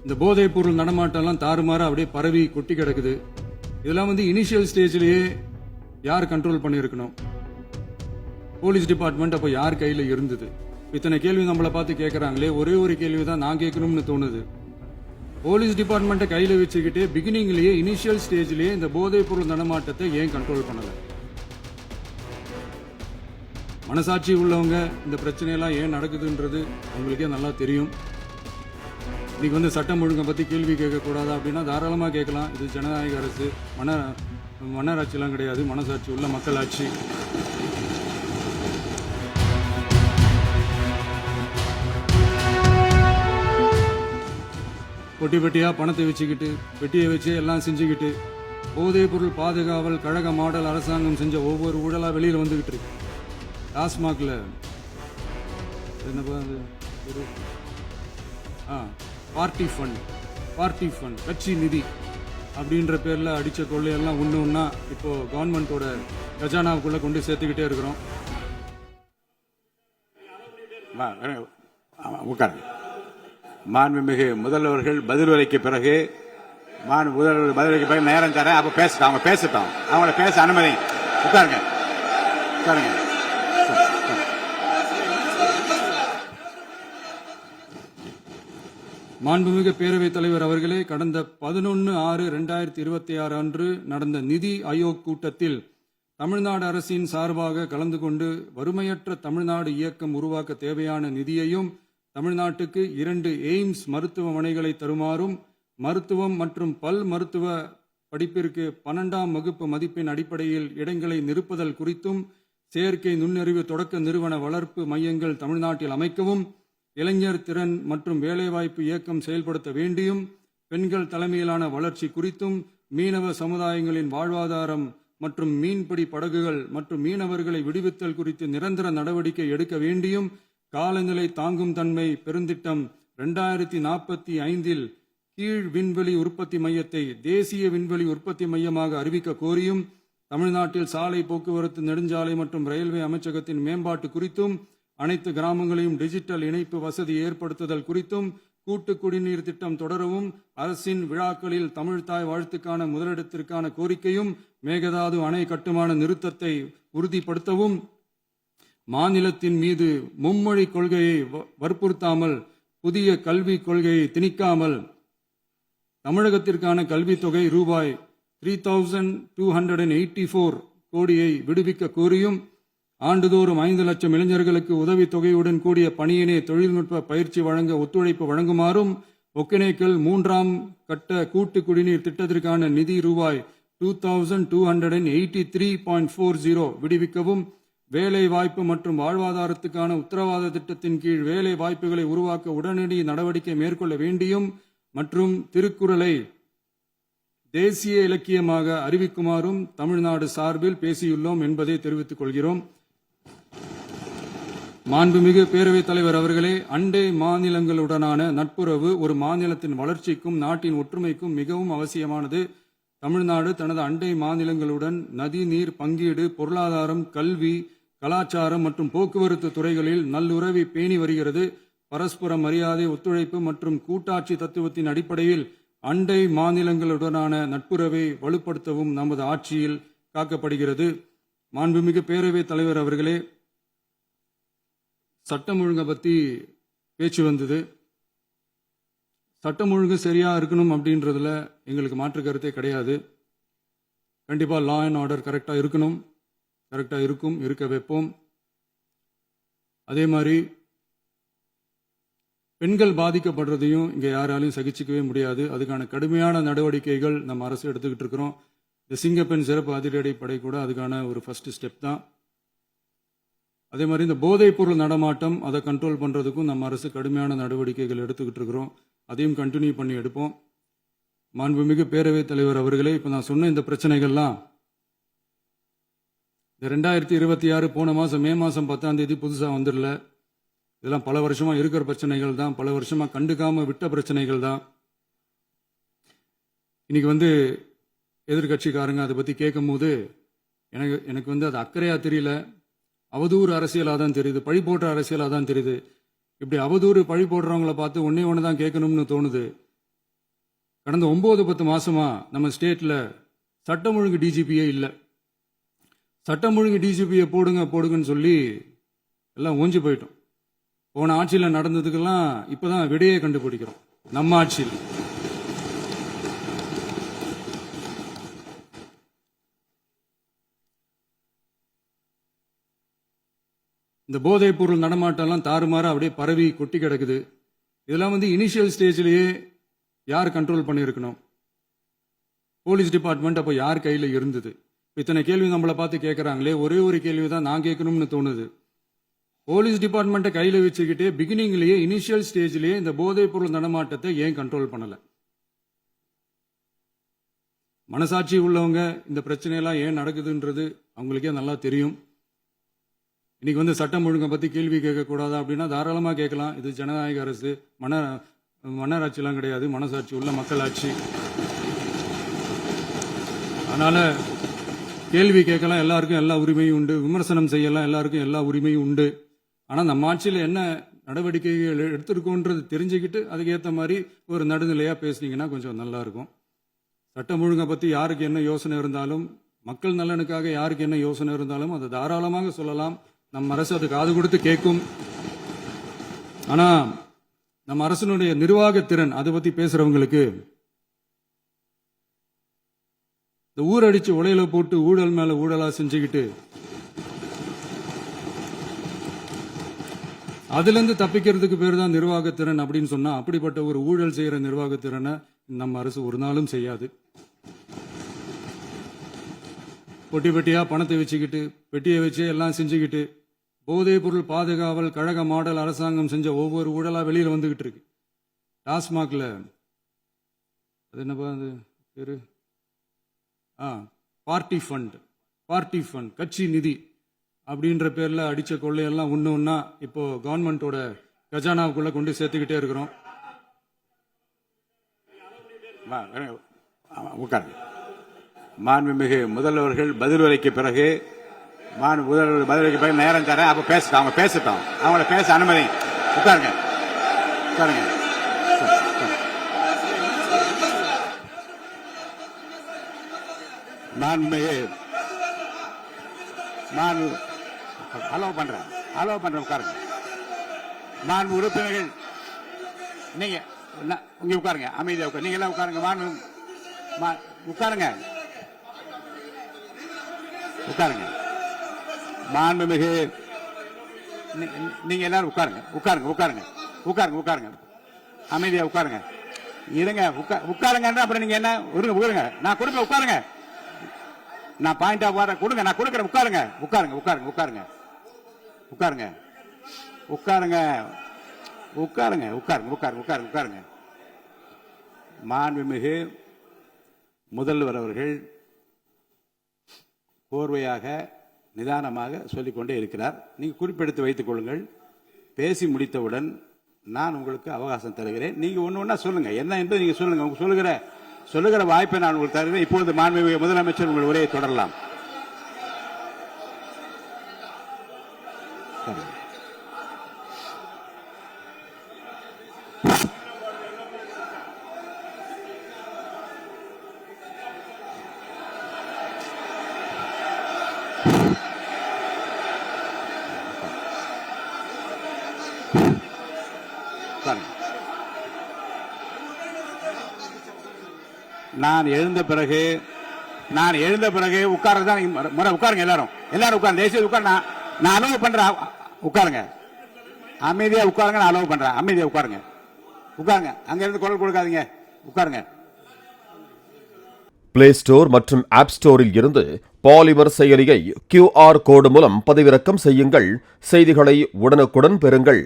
இந்த போதைப் பொருள் நடமாட்டம்லாம் தாறுமாற அப்படியே பரவி கொட்டி கிடக்குது. இதெல்லாம் இனிஷியல் ஸ்டேஜ்லயே யார் கண்ட்ரோல் பண்ணியிருக்கணும்? போலீஸ் டிபார்ட்மெண்ட் அப்போ யார் கையில இருந்தது? இத்தனை கேள்வி நம்மளை பார்த்து கேட்கறாங்களே, ஒரே ஒரு கேள்வி தான் நான் கேட்கணும்னு தோணுது. போலீஸ் டிபார்ட்மெண்ட்டை கையில வச்சுக்கிட்டே பிகினிங்லயே இனிஷியல் ஸ்டேஜ்லயே இந்த போதைப் பொருள் நடமாட்டத்தை ஏன் கண்ட்ரோல் பண்ணல? மனசாட்சி உள்ளவங்க இந்த பிரச்சனையெல்லாம் ஏன் நடக்குதுன்றது அவங்களுக்கே நல்லா தெரியும். இன்னைக்கு சட்டம் ஒழுங்கை பத்தி கேள்வி கேட்கக்கூடாதா அப்படின்னா தாராளமாக கேட்கலாம். இது ஜனநாயக அரசு, மன்னராட்சியெல்லாம் கிடையாது, மனசாட்சி உள்ள மக்கள் ஆட்சி. பொட்டி பெட்டியா பணத்தை வச்சுக்கிட்டு பெட்டியை வச்சு எல்லாம் செஞ்சுக்கிட்டு போதைப் பொருள் பாதுகாவல் கழக மாடல் அரசாங்கம் செஞ்ச ஒவ்வொரு ஊழலா வெளியில் வந்துகிட்டு இருக்கு. டாஸ்மாக்ல பார்ட்டி ஃபண்ட் கட்சி நிதி அப்படின்ற பேர்ல அடிச்ச கொள்ளையெல்லாம் ஒண்ணா இப்போ கவர்மெண்டோட கஜானாவுக்குள்ள கொண்டு சேர்த்துக்கிட்டே இருக்கிறோம். மாண்புமிகு முதல்வர்கள் பதில் உரைக்கு பிறகு முதல்வர் பதிலுரைக்கு பிறகு நேரம் தரேன். அப்ப பேசட்டும், அவங்க பேசட்டும், அவங்கள பேச அனுமதி. உட்காருங்க. மாண்புமிகு பேரவைத் தலைவர் அவர்களே, கடந்த 11/6/2026 அன்று நடந்த நிதி ஆயோக் கூட்டத்தில் தமிழ்நாடு அரசின் சார்பாக கலந்து கொண்டு வறுமையற்ற தமிழ்நாடு இயக்கம் உருவாக்க தேவையான நிதியையும் தமிழ்நாட்டுக்கு 2 எய்ம்ஸ் மருத்துவமனைகளை தருமாறும் மருத்துவம் மற்றும் பல் மருத்துவ படிப்பிற்கு 12ஆம் வகுப்பு மதிப்பெண் அடிப்படையில் இடங்களை நிரப்புதல் குறித்தும் செயற்கை நுண்ணறிவு தொடக்க நிறுவன வளர்ப்பு மையங்கள் தமிழ்நாட்டில் அமைக்கவும் இளைஞர் திறன் மற்றும் வேலைவாய்ப்பு இயக்கம் செயல்படுத்த வேண்டியும் பெண்கள் தலைமையிலான வளர்ச்சி குறித்தும் மீனவ சமுதாயங்களின் வாழ்வாதாரம் மற்றும் மீன்பிடி படகுகள் மற்றும் மீனவர்களை விடுவித்தல் குறித்து நிரந்தர நடவடிக்கை எடுக்க வேண்டியும் காலநிலை தாங்கும் தன்மை பெருந்திட்டம் 2045 கீழ் விண்வெளி உற்பத்தி மையத்தை தேசிய விண்வெளி உற்பத்தி மையமாக அறிவிக்க கோரியும் தமிழ்நாட்டில் சாலை போக்குவரத்து நெடுஞ்சாலை மற்றும் ரயில்வே அமைச்சகத்தின் மேம்பாட்டு குறித்தும் அனைத்து கிராமங்களையும் டிஜிட்டல் இணைப்பு வசதி ஏற்படுத்துதல் குறித்தும் கூட்டு குடிநீர் திட்டம் தொடரவும் அரசின் விழாக்களில் தமிழ்தாய் வாழ்த்துக்கான முதலிடத்திற்கான கோரிக்கையும் மேகதாது அணை கட்டுமான நிறுத்தத்தை உறுதிப்படுத்தவும் மாநிலத்தின் மீது மும்மொழி கொள்கையை வற்புறுத்தாமல் புதிய கல்விக் கொள்கையை திணிக்காமல் தமிழகத்திற்கான கல்வித்தொகை ரூபாய் 3284 கோடியை விடுவிக்க கோரியும் ஆண்டுதோறும் 5 லட்சம் இளைஞர்களுக்கு உதவித்தொகையுடன் கூடிய பணியினை தொழில்நுட்ப பயிற்சி வழங்க ஒத்துழைப்பு வழங்குமாறும் ஒகேனக்கல் 3ஆம் கட்ட கூட்டு குடிநீர் திட்டத்திற்கான நிதி ரூபாய் 2283.40 விடுவிக்கவும் வேலை வாய்ப்பு மற்றும் வாழ்வாதாரத்துக்கான உத்தரவாத திட்டத்தின் கீழ் வேலை வாய்ப்புகளை உருவாக்க உடனடி நடவடிக்கை மேற்கொள்ள வேண்டியும் மற்றும் திருக்குறளை தேசிய இலக்கியமாக அறிவிக்குமாறும் தமிழ்நாடு சார்பில் பேசியுள்ளோம் என்பதை தெரிவித்துக் கொள்கிறோம். மாண்புமிகு பேரவைத் தலைவர் அவர்களே, அண்டை மாநிலங்களுடனான நட்புறவு ஒரு மாநிலத்தின் வளர்ச்சிக்கும் நாட்டின் ஒற்றுமைக்கும் மிகவும் அவசியமானது. தமிழ்நாடு தனது அண்டை மாநிலங்களுடன் நதி நீர் பங்கீடு, பொருளாதாரம், கல்வி, கலாச்சாரம் மற்றும் போக்குவரத்து துறைகளில் நல்லுறவை பேணி வருகிறது. பரஸ்பர மரியாதை, ஒத்துழைப்பு மற்றும் கூட்டாட்சி தத்துவத்தின் அடிப்படையில் அண்டை மாநிலங்களுடனான நட்புறவை வலுப்படுத்தவும் நமது ஆட்சியில் காக்கப்படுகிறது. மாண்புமிகு பேரவைத் தலைவர் அவர்களே, சட்டம் ஒழுங்கை பத்தி பேச்சு வந்தது. சட்டம் ஒழுங்கு சரியா இருக்கணும் அப்படின்றதுல எங்களுக்கு மாற்று கருத்தே கிடையாது. கண்டிப்பா லா அண்ட் ஆர்டர் கரெக்டா இருக்கணும், கரெக்டா இருக்கும், இருக்க வைப்போம். அதே மாதிரி பெண்கள் பாதிக்கப்படுறதையும் இங்க யாராலையும் சகிச்சுக்கவே முடியாது. அதுக்கான கடுமையான நடவடிக்கைகள் நம்ம அரசு எடுத்துக்கிட்டு இருக்கிறோம். இந்த சிங்கப்பெண் சிறப்பு அதிரடி படை கூட அதுக்கான ஒரு ஃபர்ஸ்ட் ஸ்டெப் தான். அதே மாதிரி இந்த போதைப் பொருள் நடமாட்டம் அதை கண்ட்ரோல் பண்றதுக்கும் நம்ம அரசு கடுமையான நடவடிக்கைகள் எடுத்துக்கிட்டு இருக்கிறோம். அதையும் கண்டினியூ பண்ணி எடுப்போம். மாண்புமிகு பேரவைத் தலைவர் அவர்களே, இப்ப நான் சொன்ன இந்த பிரச்சனைகள்லாம் இந்த 2026 போன மாசம் மே மாசம் 10ஆம் தேதி புதுசா வந்துடல. இதெல்லாம் பல வருஷமா இருக்கிற பிரச்சனைகள் தான், பல வருஷமா கண்டுக்காம விட்ட பிரச்சனைகள் தான். இன்னைக்கு எதிர்கட்சிக்காரங்க அதை பத்தி கேட்கும் போது எனக்கு அது அக்கறையா தெரியல, அவதூறு அரசியலாக தான் தெரியுது, பழி போடுற அரசியலாக தான் தெரியுது. இப்படி அவதூறு பழி போடுறவங்கள பார்த்து ஒன்னே ஒன்று தான் கேட்கணும்னு தோணுது. கடந்த 9-10 மாசமா நம்ம ஸ்டேட்ல சட்டம் ஒழுங்கு டிஜிபியே இல்லை. சட்டம் ஒழுங்கு டிஜிபியை போடுங்கன்னு சொல்லி எல்லாம் ஓஞ்சி போயிட்டோம். போன ஆட்சியில் நடந்ததுக்கெல்லாம் இப்பதான் விடையே கண்டுபிடிக்கிறோம் நம்ம ஆட்சியில். இந்த போதைப் பொருள் நடமாட்டம்லாம் தாறுமாறா அப்படியே பரவி கொட்டி கிடக்குது. இதெல்லாம் இனிஷியல் ஸ்டேஜ்லயே யார் கண்ட்ரோல் பண்ணியிருக்கணும்? போலீஸ் டிபார்ட்மெண்ட் அப்போ யார் கையில் இருந்தது? இத்தனை கேள்வி நம்மளை பார்த்து கேட்கறாங்களே, ஒரே ஒரு கேள்வி தான் நான் கேட்கணும்னு தோணுது. போலீஸ் டிபார்ட்மெண்ட்டை கையில் வச்சுக்கிட்டே பிகினிங்லேயே இனிஷியல் ஸ்டேஜ்லேயே இந்த போதைப் பொருள் நடமாட்டத்தை ஏன் கண்ட்ரோல் பண்ணல? மனசாட்சி உள்ளவங்க இந்த பிரச்சனையெல்லாம் ஏன் நடக்குதுன்றது அவங்களுக்கே நல்லா தெரியும். இன்னைக்கு சட்டம் ஒழுங்கை பத்தி கேள்வி கேட்கக்கூடாதா அப்படின்னா தாராளமா கேட்கலாம். இது ஜனநாயக அரசு, மன்னராட்சியெல்லாம் கிடையாது, மனசாட்சி உள்ள மக்களாட்சி. அதனால கேள்வி கேட்கலாம், எல்லாருக்கும் எல்லா உரிமையும் உண்டு. விமர்சனம் செய்யலாம், எல்லாருக்கும் எல்லா உரிமையும் உண்டு. ஆனா நம்ம ஆட்சியில் என்ன நடவடிக்கைகள் எடுத்திருக்கோன்றது தெரிஞ்சுக்கிட்டு அதுக்கேற்ற மாதிரி ஒரு நடுநிலையா பேசுனீங்கன்னா கொஞ்சம் நல்லா இருக்கும். சட்டம் ஒழுங்கை பத்தி யாருக்கு என்ன யோசனை இருந்தாலும், மக்கள் நலனுக்காக யாருக்கு என்ன யோசனை இருந்தாலும் அதை தாராளமாக சொல்லலாம். நம்ம அரசு அது காது கொடுத்து கேட்கும். ஆனா நம்ம அரசனுடைய நிர்வாகத்திறன் அதை பத்தி பேசுறவங்களுக்கு இந்த ஊரடிச்சு உலையில போட்டு ஊழல் மேல ஊழலா செஞ்சுக்கிட்டு அதுல இருந்து தப்பிக்கிறதுக்கு பேர் தான் நிர்வாகத்திறன் அப்படின்னு சொன்னா, அப்படிப்பட்ட ஒரு ஊழல் செய்யற நிர்வாகத்திறனை நம்ம அரசு ஒரு நாளும் செய்யாது. பொட்டி பெட்டியா பணத்தை வச்சுக்கிட்டு, பெட்டியை வச்சு எல்லாம் செஞ்சுக்கிட்டு, போதைப் பொருள் பாதுகாவல் கழக மாடல் அரசாங்கம் செஞ்ச ஒவ்வொரு ஊழலா வெளியில வந்துகிட்டு இருக்கு. டாஸ்மாக்ல அது என்னப்பா அது பேரு, பார்ட்டி ஃபண்ட் கட்சி நிதி அப்படின்ற பேர்ல அடிச்ச கொள்ளையெல்லாம் ஒண்ணா இப்போ கவர்மெண்டோட கஜானாவுக்குள்ள கொண்டு சேர்த்துக்கிட்டே இருக்கிறோம். மாண்புமிகு முதல்வர்கள் பதில் உரைக்கு பிறகு முதல்வர் பதில் உரைக்கு பிறகு நேரம் தரேன். அப்ப பேசட்டும், அவங்க பேசட்டும், அவங்கள பேச அனுமதி. உட்காருங்க. மாண்புமிகு அலோவ் பண்றேன் உட்காருங்க. மாண்பு உறுப்பினர்கள் நீங்க இங்க உட்காருங்க, அமைதியா உட்காரு. நீங்க எல்லாம் உட்காருங்க. மாண்புமிகு நீங்க எல்லாரும் உட்காருங்க. அமைதியா உட்காருங்க. இருங்க, உட்காருங்க. அப்புறம் நீங்க என்ன உட்காருங்க, நான் கொடுப்பேன். உட்காருங்க, நான் பாயிண்ட் ஆஃப் வர கொடுங்க, நான் கொடுக்குறேன். உட்காருங்க. மாண்புமிகு முதல்வர் அவர்கள் கோர்வையாக நிதானமாக சொல்லிக்கொண்டே இருக்கிறார். நீங்க குறிப்பெடுத்து வைத்துக் கொள்ளுங்கள். பேசி முடித்தவுடன் நான் உங்களுக்கு அவகாசம் தருகிறேன். நீங்க ஒண்ணு சொல்லுங்க, என்ன என்பது நீங்க சொல்லுங்க. உங்க சொல்லுகிற வாய்ப்பை நான் உங்களுக்கு தருகிறேன். இப்போது மாண்புமிகு முதலமைச்சர் உங்கள் உரையை தொடரலாம். நான் எழுந்த பிறகு உட்கார்றதுதான் முறை. உட்காருங்க, எல்லாரும் உட்காருங்க. தேசிய உட்கார், நான் அலோவ் பண்றேன். உட்காருங்க, அமைதியா உட்காருங்க. நான் அலோவ் பண்றேன், அமைதியா உட்காருங்க. அங்க இருந்து குரல் கொடுக்காதீங்க, உட்காருங்க. பிளே ஸ்டோர் மற்றும் ஆப் ஸ்டோரில் இருந்து பாலிமர் செயலியை QR கோடு மூலம் பதிவிறக்கம் செய்யுங்கள். செய்திகளை உடனுக்குடன் பெறுங்கள்.